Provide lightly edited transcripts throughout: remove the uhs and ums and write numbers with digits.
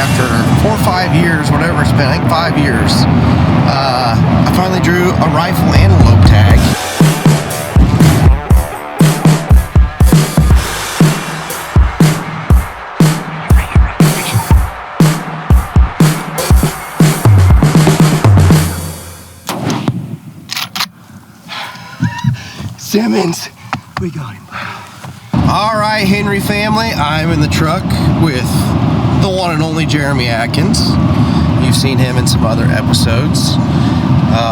after 4 or 5 years, whatever it's been, I think 5 years, I finally drew a rifle antelope tag. Simmons, we got him. All right, Henry family, I'm in the truck with the one and only Jeremy Atkins. You've seen him in some other episodes.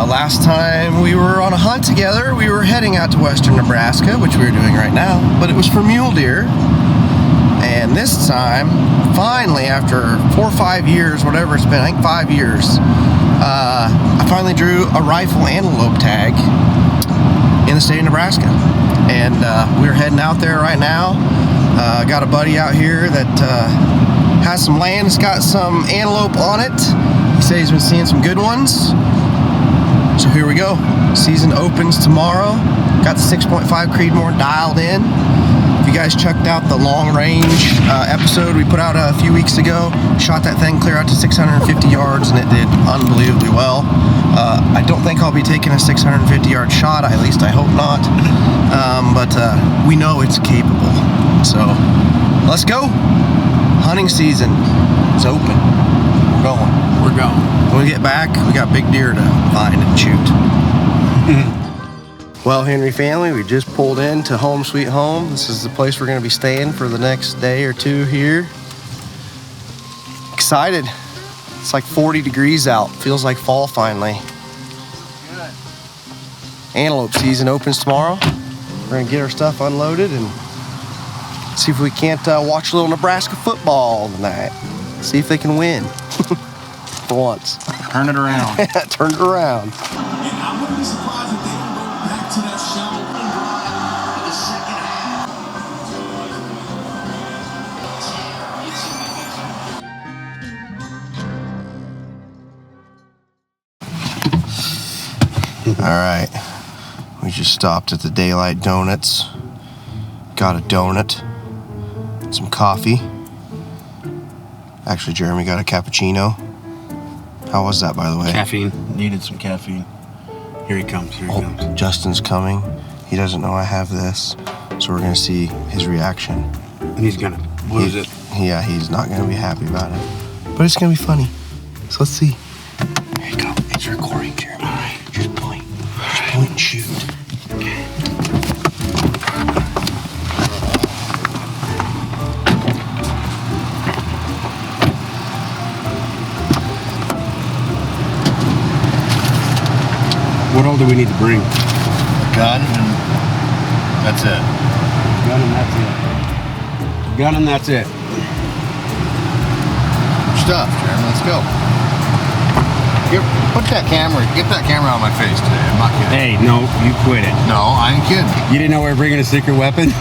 Last time we were on a hunt together, we were heading out to western Nebraska, which we are doing right now, but it was for mule deer. And this time, finally, after 4 or 5 years, whatever it's been, I think 5 years, I finally drew a rifle antelope tag in the state of Nebraska. And we're heading out there right now. Got a buddy out here that has some land that's got some antelope on it. He says he's been seeing some good ones. So here we go. Season opens tomorrow. Got the 6.5 Creedmoor dialed in. If you guys checked out the long range episode we put out a few weeks ago, shot that thing clear out to 650 yards and it did unbelievably well. I don't think I'll be taking a 650 yard shot, at least I hope not. But we know it's capable. So let's go. Hunting season is open. We're going. We're going. When we get back, we got big deer to find and shoot. Well, Henry family, we just pulled into Home Sweet Home. This is the place we're going to be staying for the next day or two here. Excited. It's like 40 degrees out. Feels like fall finally. Good. Antelope season opens tomorrow. We're going to get our stuff unloaded and see if we can't watch a little Nebraska football tonight. See if they can win. For once. Turn it around. Turn it around. And I wouldn't be surprised if they don't go back to that shallow end drive in the second half. All right. We just stopped at the Daylight Donuts. Got a donut. Some coffee. Actually, Jeremy got a cappuccino. How was that, by the way? Caffeine. Needed some caffeine. Here he comes. Here he comes. Justin's coming. He doesn't know I have this. So we're going to see his reaction. And he's going to lose it. Yeah, he's not going to be happy about it. But it's going to be funny. So let's see. Here you go. It's recording, Jeremy. All right. Just point. Just point and shoot. Okay. What all do we need to bring? Gun and that's it. Gun and that's it. Gun and that's it. Stuff, Jeremy. Let's go. Get that camera out of my face today. I'm not kidding. Hey, no, you quit it. No, I ain't kidding. You didn't know we were bringing a secret weapon?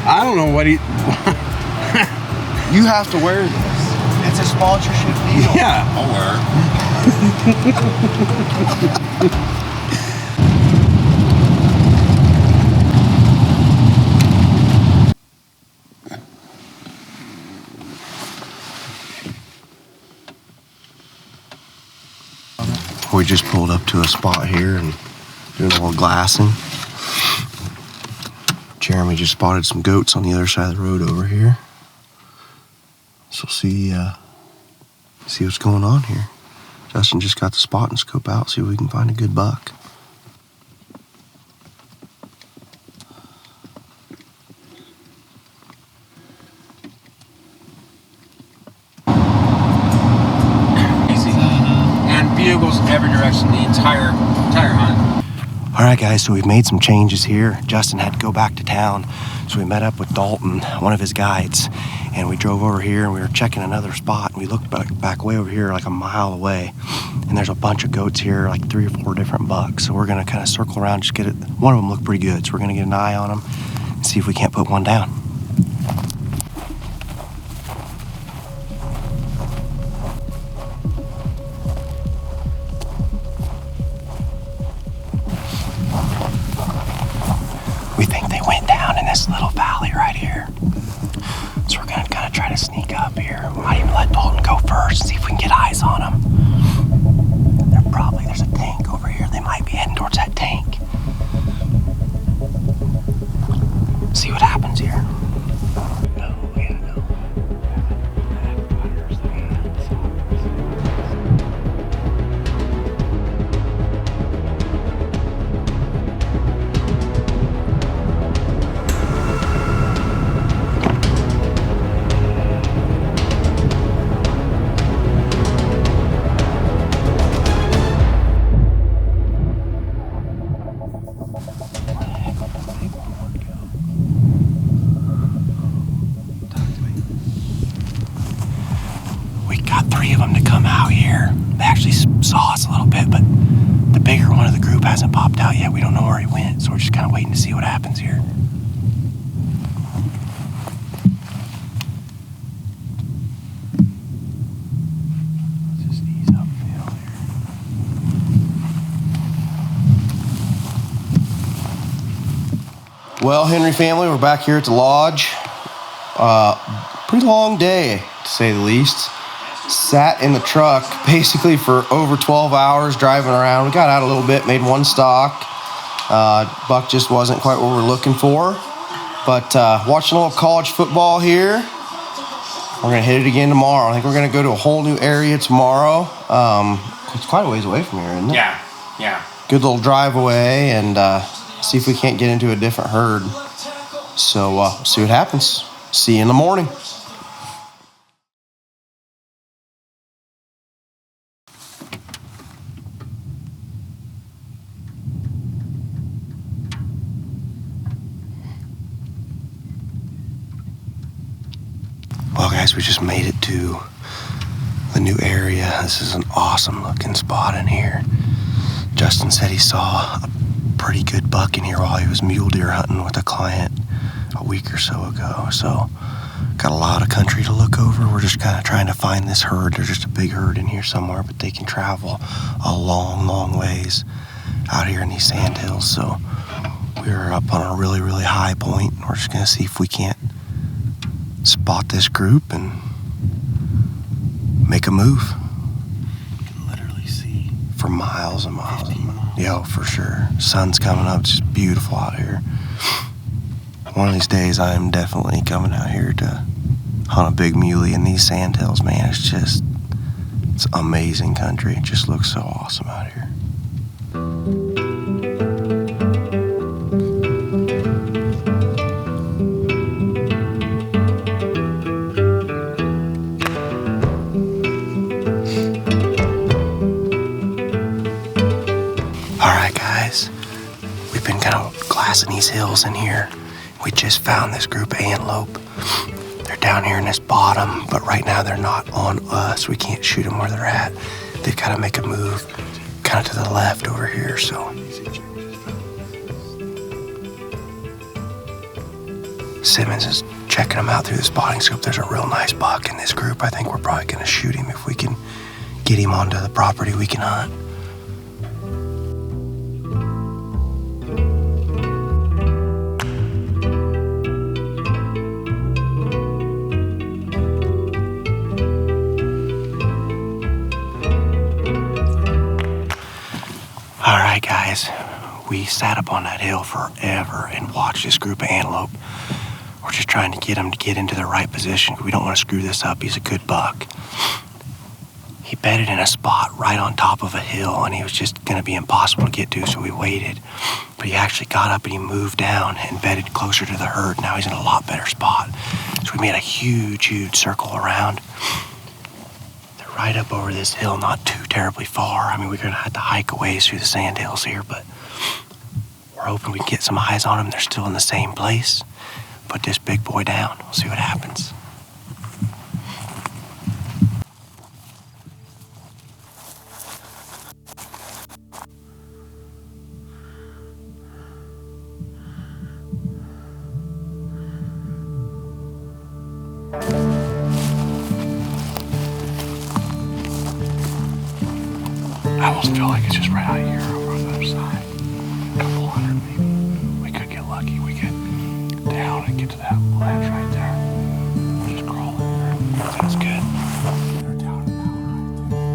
I don't know what he... You have to wear this. It's a sponsorship deal. Yeah. I'll wear it. We just pulled up to a spot here and doing a little glassing. Jeremy just spotted some goats on the other side of the road over here. So see what's going on here. Justin just got the spot and scope out, see if we can find a good buck. Easy. And bugles every direction the entire hunt. All right, guys, so we've made some changes here. Justin had to go back to town, so we met up with Dalton, one of his guides, and we drove over here and we were checking another spot, and we looked back way over here like a mile away, and there's a bunch of goats here, like 3 or 4 different bucks. So we're gonna kind of circle around, just get it. One of them looked pretty good, so we're gonna get an eye on them and see if we can't put one down. We think they went down in this little valley right here. three of them to come out here. They actually saw us a little bit, but the bigger one of the group hasn't popped out yet. We don't know where he went, so we're just kind of waiting to see what happens here. Let's just ease uphill here. Well, Henry family, we're back here at the lodge. Pretty long day, to say the least. Sat in the truck basically for over 12 hours driving around. We got out a little bit, made one stock. Buck just wasn't quite what we're looking for. But watching a little college football here. We're going to hit it again tomorrow. I think we're going to go to a whole new area tomorrow. It's quite a ways away from here, isn't it? Yeah. Good little drive away and see if we can't get into a different herd. So see what happens. See you in the morning. Well, guys, we just made it to the new area. This is an awesome looking spot in here. Justin said he saw a pretty good buck in here while he was mule deer hunting with a client a week or so ago. So got a lot of country to look over. We're just kind of trying to find this herd. There's just a big herd in here somewhere, but they can travel a long, long ways out here in these sand hills. So we're up on a really, really high point. We're just going to see if we can't spot this group and make a move. You can literally see for miles and miles and miles. Yeah, for sure. Sun's coming up. It's just beautiful out here. One of these days I am definitely coming out here to hunt a big muley in these sand hills, man. It's amazing country. It just looks so awesome out here. Alright guys, we've been kind of glassing these hills in here. We just found this group of antelope. They're down here in this bottom, but right now they're not on us. We can't shoot them where they're at. They've got to make a move kind of to the left over here, so. Simmons is checking them out through the spotting scope. There's a real nice buck in this group. I think we're probably going to shoot him if we can get him onto the property we can hunt. Alright guys, we sat up on that hill forever and watched this group of antelope. We're just trying to get him to get into the right position. We don't want to screw this up. He's a good buck. He bedded in a spot right on top of a hill and he was just going to be impossible to get to, so we waited. But he actually got up and he moved down and bedded closer to the herd. Now he's in a lot better spot. So we made a huge, huge circle around. Right up over this hill, not too terribly far. I mean, we're going to have to hike a ways through the sand hills here, but we're hoping we can get some eyes on them. They're still in the same place. Put this big boy down. We'll see what happens. I almost feel like it's just right out here over on the other side. A couple hundred maybe. We could get lucky. We get down and get to that ledge right there. We'll just crawl in there. Sounds good. They're down and down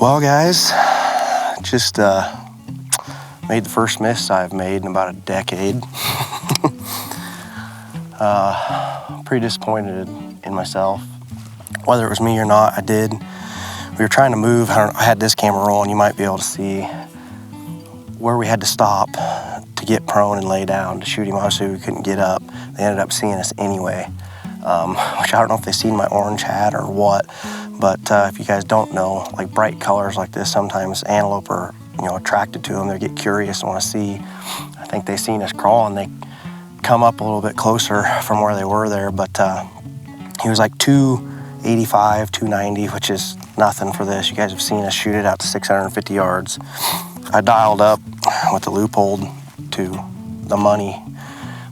Well, guys, just made the first miss I've made in about a decade. Pretty disappointed in myself. Whether it was me or not, I did. We were trying to move. I had this camera rolling. You might be able to see where we had to stop to get prone and lay down to shoot him. Obviously, we couldn't get up. They ended up seeing us anyway, which I don't know if they seen my orange hat or what. But if you guys don't know, like bright colors like this, sometimes antelope are, attracted to them. They get curious and want to see. I think they seen us crawling. They come up a little bit closer from where they were there, but he was like 285, 290, which is nothing for this. You guys have seen us shoot it out to 650 yards. I dialed up with the loophole to the money,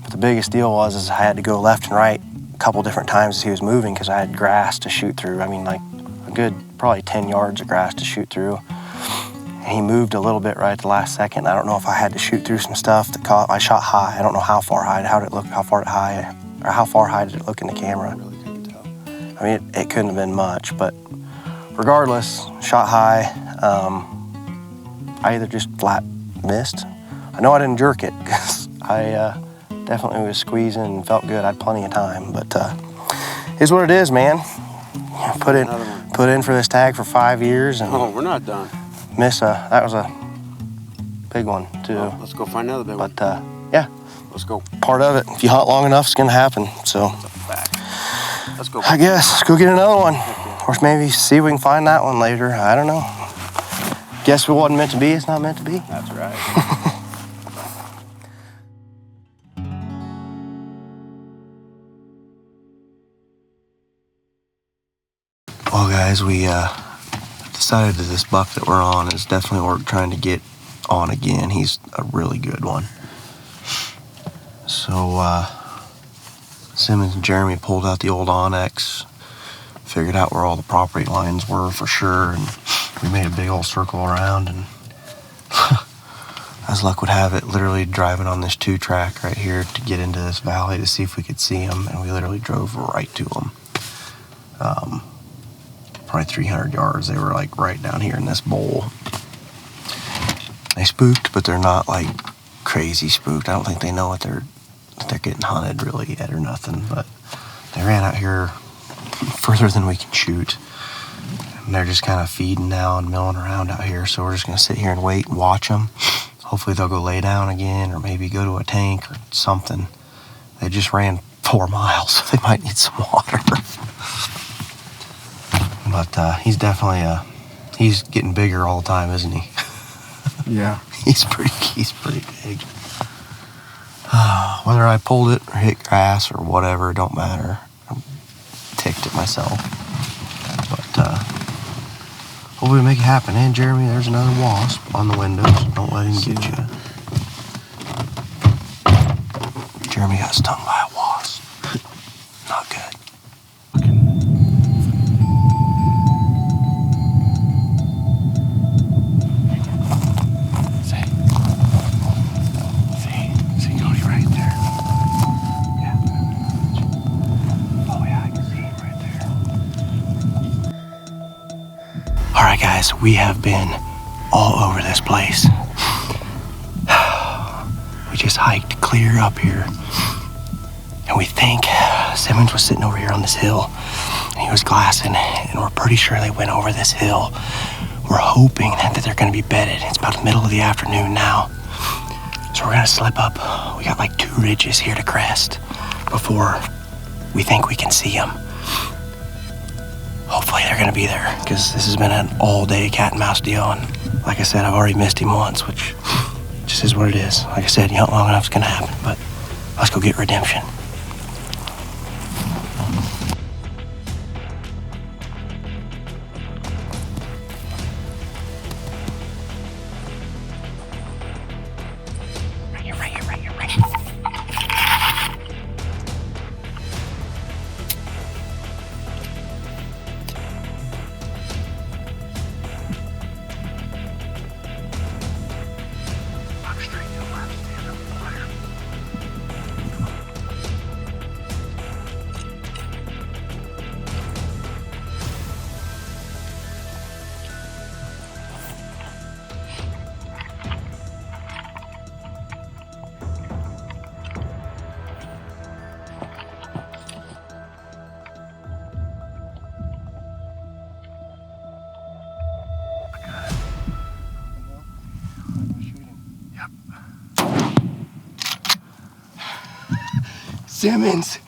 but the biggest deal was I had to go left and right a couple different times as he was moving because I had grass to shoot through. I mean, like a good probably 10 yards of grass to shoot through. And he moved a little bit right at the last second. I don't know if I had to shoot through some stuff that caught. I shot high. I don't know how far high. How did it look? How far high did it look in the camera? I really couldn't tell. I mean, it couldn't have been much, but regardless, shot high. I either just flat missed. I know I didn't jerk it because I definitely was squeezing and felt good. I had plenty of time, but it's what it is, man. Put in for this tag for 5 years and Oh, we're not done. that was a big one too. Well, let's go find another big one. But yeah, Let's go. part of it. If you hunt long enough, it's gonna happen. So Let's go. I guess let's go get another one, or maybe see if we can find that one later. I don't know. Guess if it wasn't meant to be, it's not meant to be. That's right. Well, guys, we decided that this buck that we're on is definitely worth trying to get on again. He's a really good one. So Simmons and Jeremy pulled out the old Onyx, figured out where all the property lines were for sure, and we made a big old circle around, and as luck would have it, literally driving on this 2-track right here to get into this valley to see if we could see him, and we literally drove right to him. Probably 300 yards. They were like right down here in this bowl. They spooked, but they're not like crazy spooked. I don't think they know what they're getting hunted really yet or nothing, but they ran out here further than we can shoot. And they're just kind of feeding now and milling around out here, so we're just gonna sit here and wait and watch them. Hopefully they'll go lay down again or maybe go to a tank or something. They just ran 4 miles, so they might need some water. But he's definitely he's getting bigger all the time, isn't he? Yeah. He's pretty big. Whether I pulled it or hit grass or whatever, don't matter. I'm ticked at myself. But hopefully we make it happen. And Jeremy, there's another wasp on the windows. Don't let him get you. Jeremy got stung by a wasp. Not good. See Cody right there. Yeah. Oh yeah, I can see him right there. All right, guys, we have been all over this place. We just hiked clear up here, and we think Simmons was sitting over here on this hill, and he was glassing, and we're pretty sure they went over this hill. We're hoping that they're going to be bedded. It's about the middle of the afternoon now, so we're going to slip up. We got like 2 ridges here to crest before we think we can see them. Hopefully they're going to be there, because this has been an all-day cat and mouse deal, and like I said, I've already missed him once, which just is what it is. Like I said, you hunt long enough, it's going to happen, but let's go get redemption. Simmons,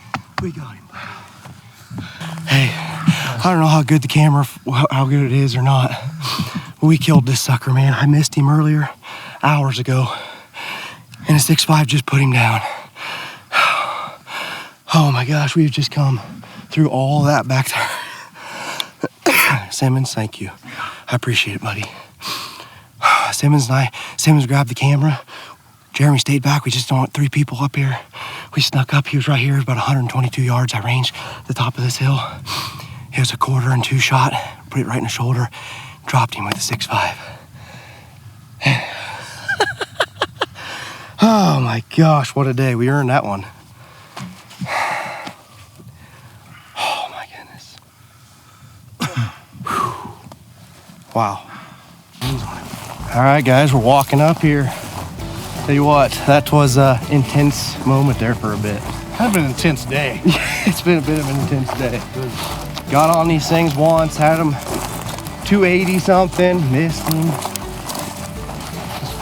we got him. Hey, I don't know how good the camera, how good it is or not. We killed this sucker, man. I missed him earlier, hours ago. And a 6.5 just put him down. Oh my gosh, we've just come through all that back there. Simmons, thank you. I appreciate it, buddy. Simmons grabbed the camera. Jeremy stayed back. We just don't want 3 people up here. We snuck up. He was right here, about 122 yards. I ranged the top of this hill. It was a 1/4 and 2 shot. Put it right in the shoulder. Dropped him with a 6.5. Oh my gosh, what a day. We earned that one. Oh my goodness. Wow. All right, guys, we're walking up here. Tell you what, that was an intense moment there for a bit. Kind of an intense day. It's been a bit of an intense day. Got on these things once, had them 280 something, missed him. Just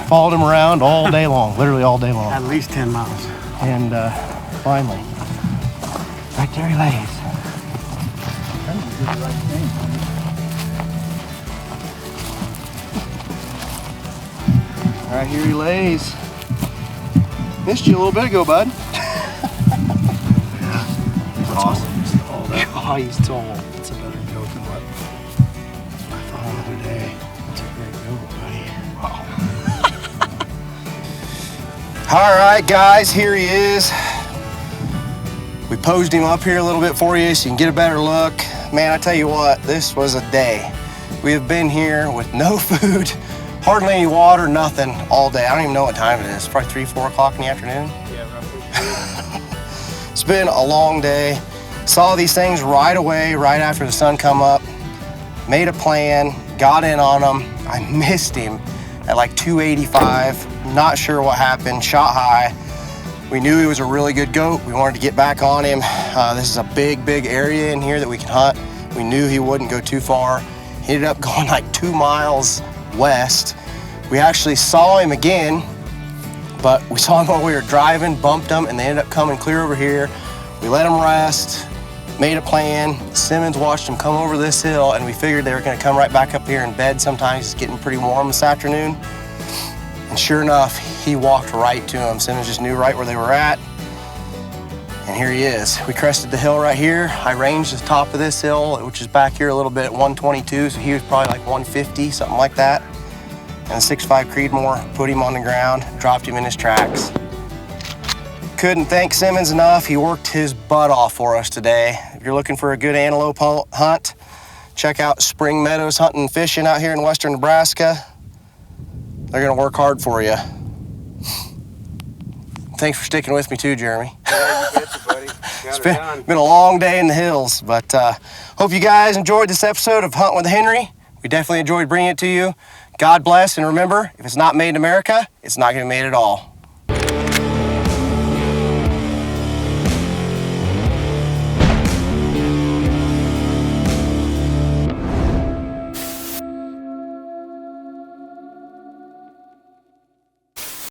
followed him around. All day long, literally all day long. At least 10 miles. And finally, right there he lays. Right here he lays. Missed you a little bit ago, bud. Yeah, he's awesome. Oh, he's tall. It's a better goat than what I found the other day. It's a great goat, buddy. Wow. All right, guys, here he is. We posed him up here a little bit for you so you can get a better look. Man, I tell you what, this was a day. We have been here with no food, hardly any water, nothing all day. I don't even know what time it is. It's probably 3, 4 o'clock in the afternoon. Yeah, roughly. It's been a long day. Saw these things right away, right after the sun come up. Made a plan, got in on them. I missed him at like 285. Not sure what happened, shot high. We knew he was a really good goat. We wanted to get back on him. This is a big area in here that we can hunt. We knew he wouldn't go too far. He ended up going like 2 miles west. We actually saw him again, but we saw him while we were driving, bumped him, and they ended up coming clear over here. We let him rest, made a plan. Simmons watched him come over this hill, and we figured they were gonna come right back up here in bed. Sometimes it's getting pretty warm this afternoon. And sure enough, he walked right to him. Simmons just knew right where they were at. And here he is. We crested the hill right here. I ranged the top of this hill, which is back here a little bit at 122, so he was probably like 150, something like that. And a 6.5 Creedmoor put him on the ground, dropped him in his tracks. Couldn't thank Simmons enough. He worked his butt off for us today. If you're looking for a good antelope hunt, check out Spring Meadows Hunting and Fishing out here in western Nebraska. They're gonna work hard for you. Thanks for sticking with me too, Jeremy. It's been a long day in the hills, but hope you guys enjoyed this episode of Hunting with Henry. We definitely enjoyed bringing it to you. God bless, and remember, if it's not made in America, it's not gonna be made at all.